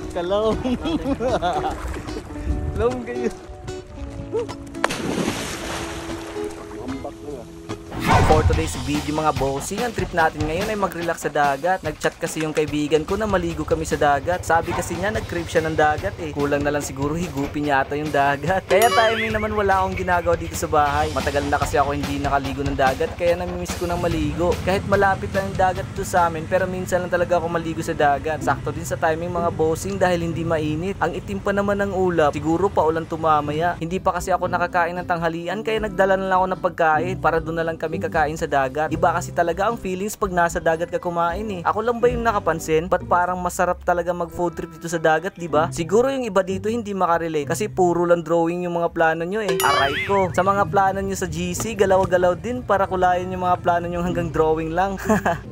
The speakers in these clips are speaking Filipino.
Kalong. Long kayo. For today's video mga bossing, ang trip natin ngayon ay mag-relax sa dagat. Nag-chat kasi yung kaibigan ko na maligo kami sa dagat. Sabi kasi niya nag-crave siya ng dagat eh. Kulang na lang siguro higupin niya ata yung dagat. Kaya timing naman wala akong ginagawa dito sa bahay. Matagal na kasi ako hindi nakaligo ng dagat kaya namimiss ko ng maligo. Kahit malapit lang yung dagat dito sa amin pero minsan lang talaga ako maligo sa dagat. Sakto din sa timing mga bossing dahil hindi mainit. Ang itim pa naman ng ulap. Siguro pa ulan tumamaya. Hindi pa kasi ako nakakain ng tanghalian kaya nagdala na lang ako ng pagkain para doon na lang kami kakain sa dagat. Iba kasi talaga ang feelings pag nasa dagat ka kumain eh. Ako lang ba yung nakapansin? Ba't parang masarap talaga mag food trip dito sa dagat, di ba? Siguro yung iba dito hindi makarelate kasi puro lang drawing yung mga plano nyo eh. Aray ko. Sa mga plano nyo sa GC, galaw-galaw din para kulayan yung mga plano nyo hanggang drawing lang.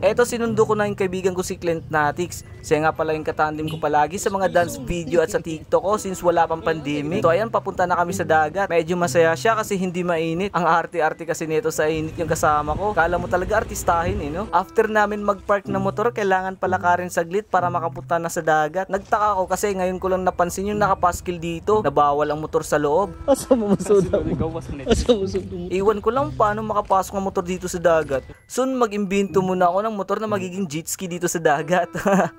Eto sinundo ko na yung kaibigan ko si Clint Natix. Siya nga pala yung katandim ko palagi sa mga dance video at sa TikTok ko since wala pang pandemic. So ayan, papunta na kami sa dagat. Medyo masaya siya kasi hindi mainit. Ang arte-arte kasi nito sa init yung kasama ko. Kala mo talaga artistahin eh, no? After namin mag-park ng motor, kailangan palakarin saglit para makapunta na sa dagat. Nagtaka ako kasi ngayon ko lang napansin yung nakapaskil dito na bawal ang motor sa loob. Asa mo masuda mo? Asa mo masuda mo? Iwan ko lang paano makapasok ang motor dito sa dagat. Soon mag-imbento muna ako ng motor na magiging jet ski dito sa dagat.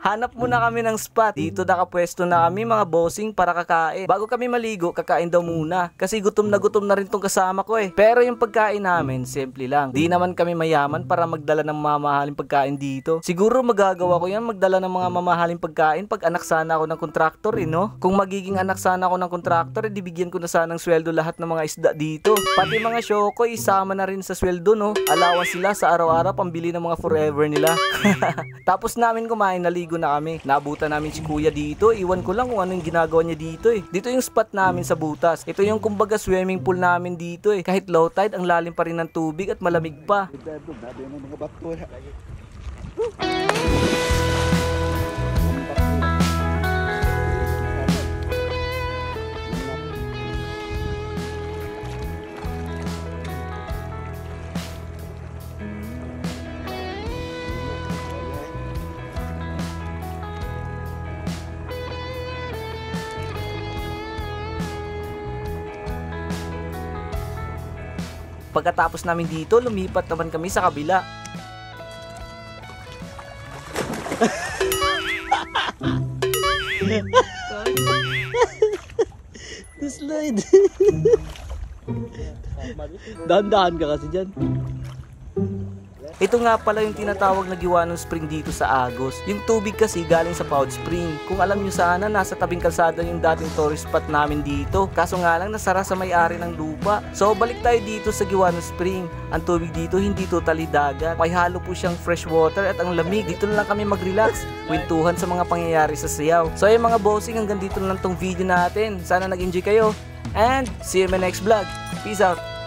Hanap muna kami ng spot. Dito nakapwesto na kami mga bossing para kakain. Bago kami maligo, kakain daw muna. Kasi gutom na rin tong kasama ko eh. Pero yung pagkain namin, simple lang. Di naman kami mayaman para magdala ng mamahaling pagkain dito. Siguro magagawa ko yan, magdala ng mga mamahaling pagkain pag anak sana ako ng kontraktor eh, no? Kung magiging anak sana ako ng kontraktor, eh, bigyan ko na sanang sweldo lahat ng mga isda dito. Pati mga syoko, isama na rin sa sweldo, no? Allowance sila sa araw-araw pambili ng mga forever nila. Tapos namin kumain, naligo na kami. Naabutan namin si kuya dito. Iwan ko lang kung ano yung ginagawa niya dito eh. Dito yung spot namin sa butas. Ito yung kumbaga swimming pool namin dito eh. Kahit low tide, ang lalim pa rin ng tubig at malamig pa. Pagkatapos namin dito, lumipat naman kami sa kabila. The slide. Dahan-dahan ka kasi dyan. Ito nga pala yung tinatawag na Giwanong Spring dito sa Agos. Yung tubig kasi galing sa Pout Spring. Kung alam nyo sana, nasa tabing kalsada yung dating tourist spot namin dito. Kaso nga lang, nasara sa may-ari ng lupa. So, balik tayo dito sa Giwanong Spring. Ang tubig dito hindi totally dagat. May halo po siyang fresh water at ang lamig. Dito na lang kami mag-relax. Kwentuhan sa mga pangyayari sa Siaw. So, yung mga bossing, hanggang dito na lang tong video natin. Sana nag-enjoy kayo. And, see you in my next vlog. Peace out!